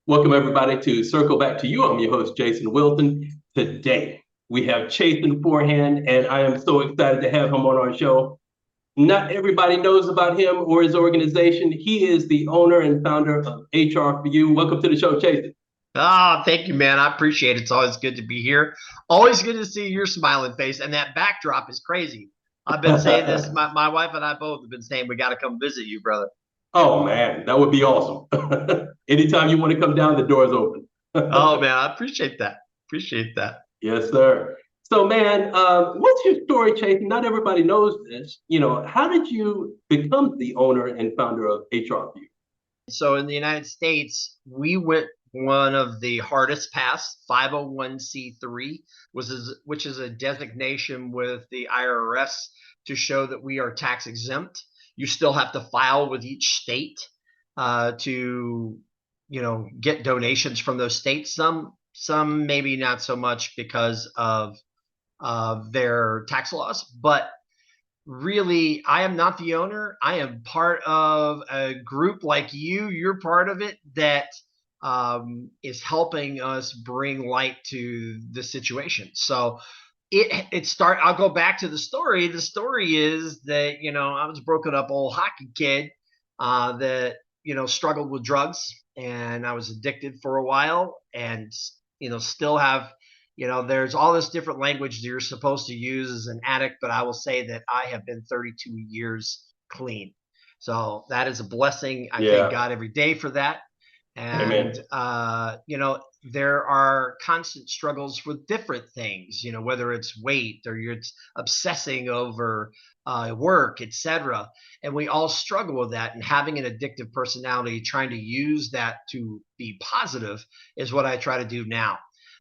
Welcome, everybody, to Circle Back to You. I'm your host, Jason Wilson. Today, we have Chason Forehand, and I am so excited to have him on our show. Not everybody knows about him or his organization. He is the owner and founder of HR4u. Welcome to the show, Chason. Thank you, man. I appreciate it. It's always good to be here. Always good to see your smiling face, and that backdrop is crazy. I've been saying this. My wife and I both have been saying we got to come visit you, brother. Oh, man, that would be awesome. Anytime you want to come down, the door's open. Oh, man, I appreciate that. Appreciate that. Yes, sir. So, man, what's your story, Chase? Not everybody knows this. How did you become the owner and founder of HR4u? So in the United States, we went one of the hardest paths, 501c3, which is a designation with the IRS to show that we are tax exempt. You still have to file with each state to, get donations from those states. Some maybe not so much because of their tax laws, but really, I am not the owner. I am part of a group like you. You're part of it that is helping us bring light to the situation. So I'll go back to the story. The story is that, I was a broken up old hockey kid that, struggled with drugs, and I was addicted for a while, and, still have, there's all this different language that you're supposed to use as an addict, but I will say that I have been 32 years clean. So that is a blessing. I thank God every day for that. And, there are constant struggles with different things, whether it's weight or you're obsessing over work, etc. And we all struggle with that. And having an addictive personality, trying to use that to be positive is what I try to do now.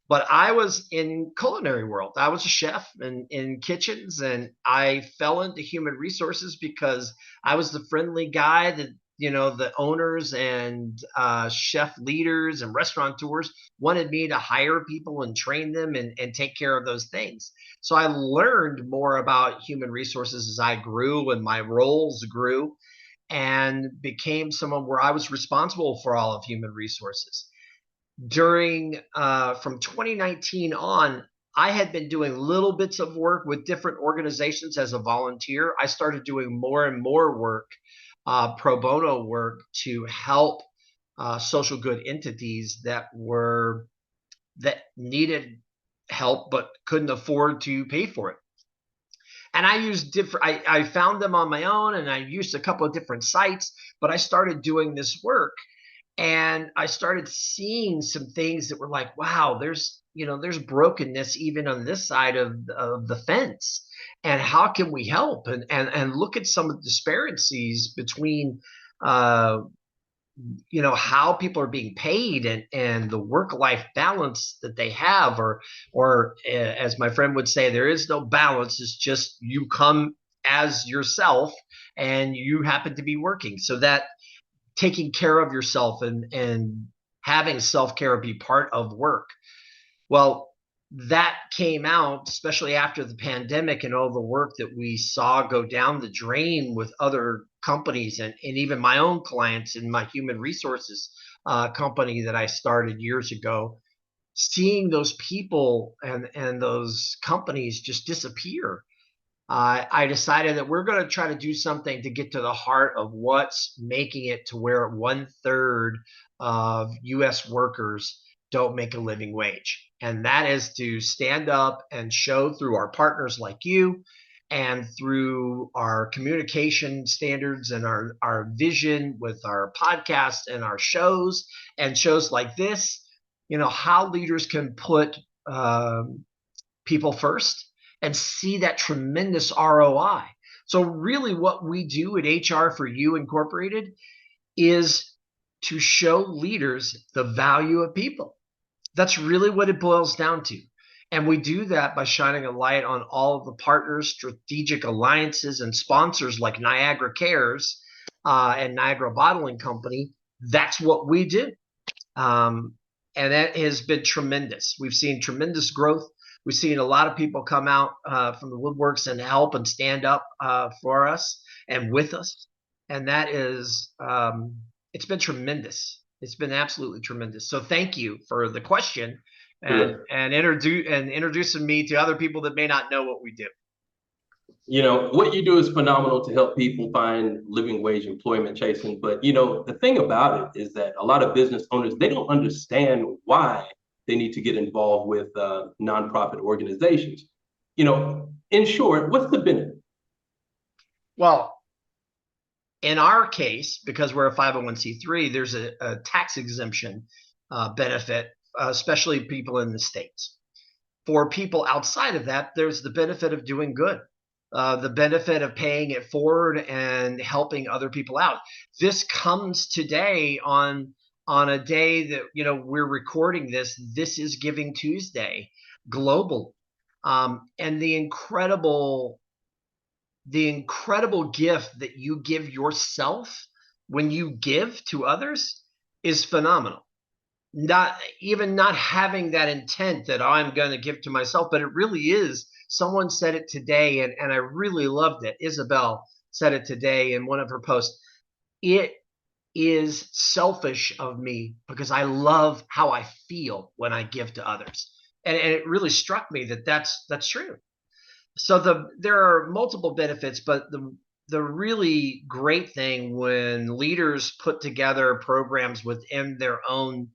But I was in culinary world. I was a chef in kitchens, and I fell into human resources because I was the friendly guy that, the owners and chef leaders and restaurateurs wanted me to hire people and train them and take care of those things. So I learned more about human resources as I grew and my roles grew, and became someone where I was responsible for all of human resources. During from 2019 on, I had been doing little bits of work with different organizations as a volunteer. I started doing more and more work, pro bono work, to help social good entities that needed help but couldn't afford to pay for it. And I used I found them on my own, and I used a couple of different sites, but I started doing this work, and I started seeing some things that were like, wow, there's brokenness even on this side of the fence, and how can we help? And look at some of the disparities between how people are being paid, and the work-life balance that they have, or as my friend would say, there is no balance. It's just you come as yourself and you happen to be working. So that taking care of yourself and having self-care be part of work. Well, that came out, especially after the pandemic and all the work that we saw go down the drain with other companies, and even my own clients in my human resources company that I started years ago, seeing those people and those companies just disappear. I decided that we're going to try to do something to get to the heart of what's making it to where 1/3 of U.S. workers don't make a living wage. And that is to stand up and show through our partners like you, and through our communication standards and our vision with our podcast and our shows and shows like this, how leaders can put people first and see that tremendous ROI. So really what we do at HR4u Incorporated is to show leaders the value of people. That's really what it boils down to. And we do that by shining a light on all of the partners, strategic alliances, and sponsors like Niagara Cares and Niagara Bottling Company. That's what we do. And that has been tremendous. We've seen tremendous growth. We've seen a lot of people come out from the woodworks and help and stand up for us and with us. And that is, it's been tremendous. It's been absolutely tremendous. So thank you for the question Sure. and introducing me to other people that may not know what we do. What you do is phenomenal to help people find living wage employment, Chasing. But the thing about it is that a lot of business owners, they don't understand why they need to get involved with nonprofit organizations. In short, what's the benefit? Well, in our case, because we're a 501c3, there's a tax exemption benefit, especially people in the States. For people outside of that, there's the benefit of doing good, the benefit of paying it forward and helping other people out. This comes today on a day that we're recording this. This is Giving Tuesday global, and the incredible gift that you give yourself when you give to others is phenomenal. Not having that intent that I'm going to give to myself, but it really is. Someone said it today, and I really loved it. Isabel said it today in one of her posts. It is selfish of me because I love how I feel when I give to others. And it really struck me that that's true. So there are multiple benefits, but the really great thing when leaders put together programs within their own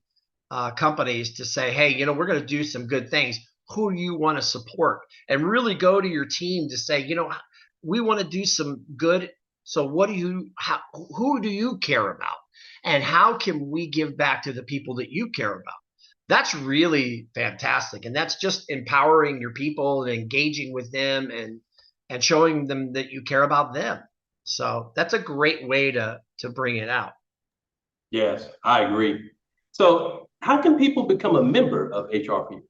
companies to say, hey, we're going to do some good things. Who do you want to support? And really go to your team to say, we want to do some good. So who do you care about? And how can we give back to the people that you care about? That's really fantastic. And that's just empowering your people and engaging with them and showing them that you care about them. So that's a great way to bring it out. Yes, I agree. So, how can people become a member of HR4u?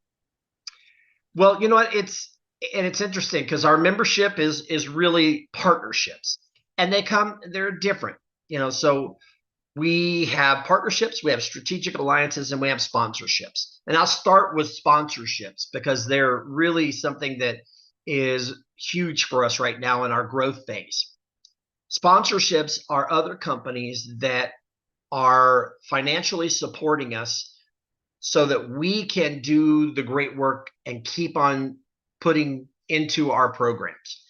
Well, you know what? It's interesting because our membership is really partnerships, and they're different. So we have partnerships, we have strategic alliances, and we have sponsorships. And I'll start with sponsorships because they're really something that is huge for us right now in our growth phase. Sponsorships are other companies that are financially supporting us so that we can do the great work and keep on putting into our programs.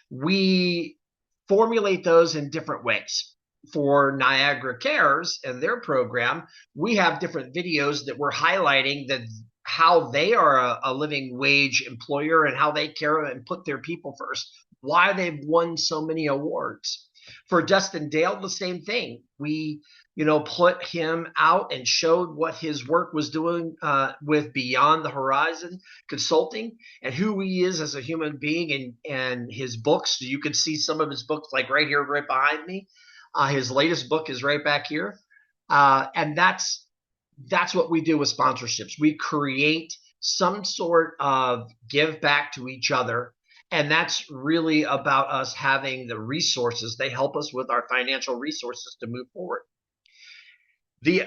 We formulate those in different ways. For Niagara Cares and their program, we have different videos that we're highlighting how they are a living wage employer and how they care and put their people first, why they've won so many awards. For Dustin Dale, the same thing. We put him out and showed what his work was doing with Beyond the Horizon Consulting and who he is as a human being and his books. You can see some of his books like right here, right behind me. His latest book is right back here. And that's what we do with sponsorships. We create some sort of give back to each other. And that's really about us having the resources. They help us with our financial resources to move forward. The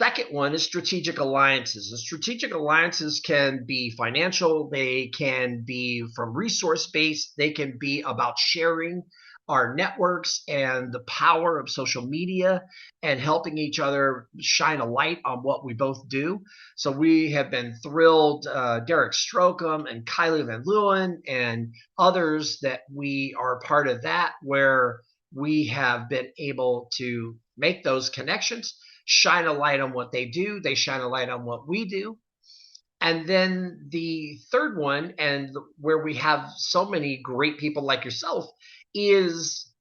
second one is strategic alliances. And strategic alliances can be financial, they can be from resource based, they can be about sharing our networks and the power of social media and helping each other shine a light on what we both do. So we have been thrilled, Derek Strocum and Kylie Van Leeuwen and others, that we are part of that, where we have been able to make those connections, shine a light on what they do. They shine a light on what we do. And then the third one, and where we have so many great people like yourself, is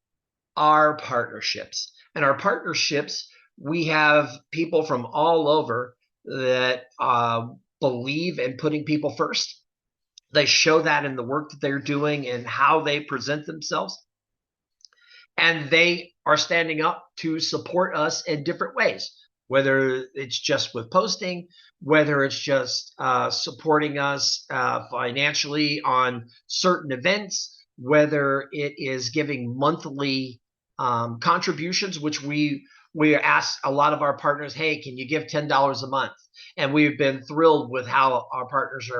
our partnerships. And our partnerships, we have people from all over that believe in putting people first. They show that in the work that they're doing and how they present themselves. And they are standing up to support us in different ways, whether it's just with posting, whether it's just supporting us financially on certain events, whether it is giving monthly contributions, which we ask a lot of our partners, hey, can you give $10 a month? And we've been thrilled with how our partners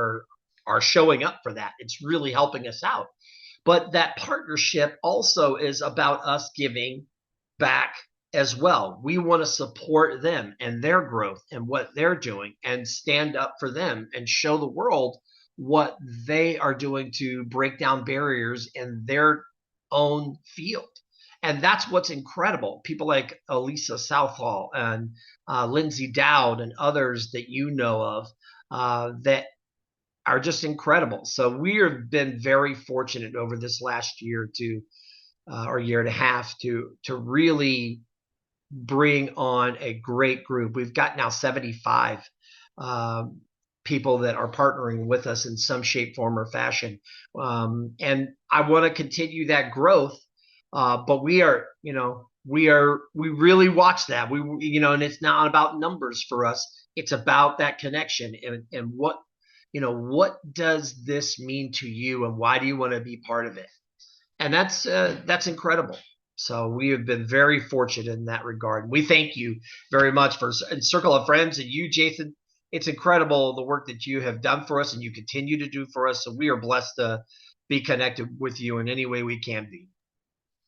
are showing up for that. It's really helping us out. But that partnership also is about us giving back as well. We want to support them and their growth and what they're doing and stand up for them and show the world what they are doing to break down barriers in their own field. And that's what's incredible. People like Elisa Southall and Lindsay Dowd and others that you know of that are just incredible. So we have been very fortunate over this last year or year and a half to really bring on a great group. We've got now 75 people that are partnering with us in some shape, form, or fashion. And I want to continue that growth. But we are, we really watch that. And it's not about numbers for us. It's about that connection and what does this mean to you and why do you want to be part of it? And that's incredible. So we have been very fortunate in that regard. We thank you very much for Circle of Friends and you, Jason. It's incredible the work that you have done for us and you continue to do for us. So we are blessed to be connected with you in any way we can be.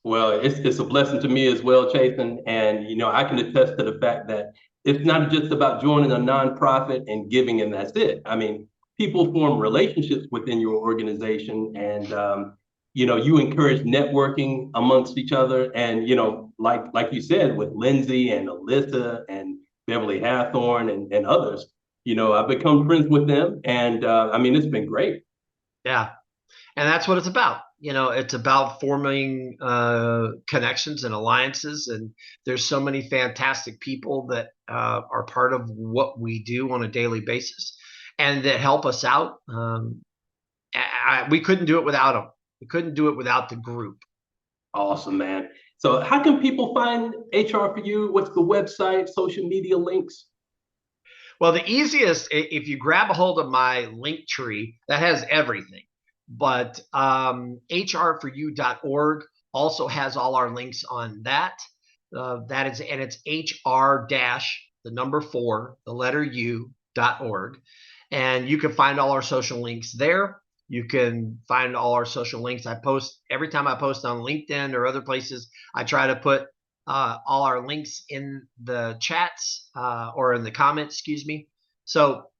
Well, it's a blessing to me as well, Chason. And I can attest to the fact that it's not just about joining a nonprofit and giving and that's it. I mean, people form relationships within your organization, and you encourage networking amongst each other. And like you said, with Lindsay and Alyssa and Beverly Hathorn and others, I've become friends with them, and I mean, it's been great. Yeah. And that's what it's about. It's about forming connections and alliances. And there's so many fantastic people that are part of what we do on a daily basis and that help us out. We couldn't do it without them. We couldn't do it without the group. Awesome, man. So how can people find HR4u? What's the website, social media links? Well, the easiest, if you grab a hold of my link tree, that has everything. But HR4u.org also has all our links on that. And it's HR dash the number 4, the letter U.org. And you can find all our social links there. You can find all our social links. Every time I post on LinkedIn or other places, I try to put all our links in the chats or in the comments, excuse me. So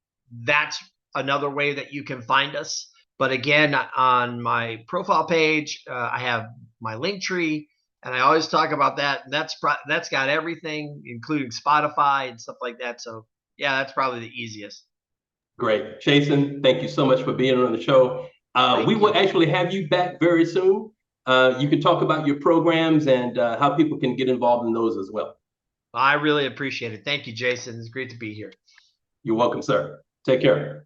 that's another way that you can find us. But again, on my profile page, I have my link tree, and I always talk about that. That's got everything, including Spotify and stuff like that. So yeah, that's probably the easiest. Great. Chason, thank you so much for being on the show. We will actually have you back very soon. You can talk about your programs and how people can get involved in those as well. I really appreciate it. Thank you, Jason. It's great to be here. You're welcome, sir. Take care.